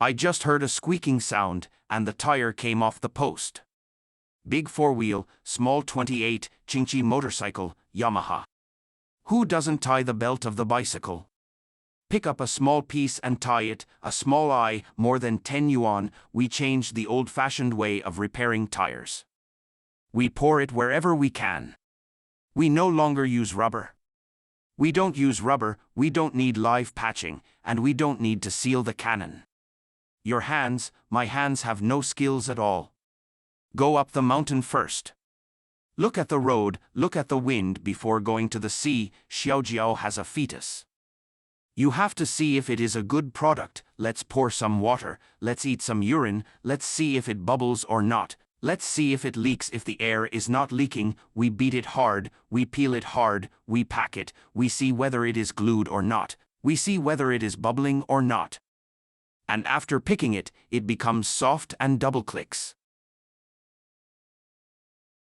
I just heard a squeaking sound, and the tire came off the post. Big 4-wheel, small 28, Qingqi motorcycle, Yamaha. Who doesn't tie the belt of the bicycle? Pick up a small piece and tie it, a small more than 10 yuan. We changed the old-fashioned way of repairing tires. We pour it wherever we can. We no longer use rubber. We don't use rubber, we don't need live patching, and we don't need to seal the cannon. Your hands, my hands have no skills at all. Go up the mountain first. Look at the road, look at the wind before going to the sea. Xiaojiao has a fetus. You have to see if it is a good product. Let's pour some water, let's eat some urine, let's see if it bubbles or not. Let's see if it leaks. If the air is not leaking, we beat it hard, we peel it hard, we pack it, we see whether it is glued or not, we see whether it is bubbling or not. And after picking it, it becomes soft and double clicks.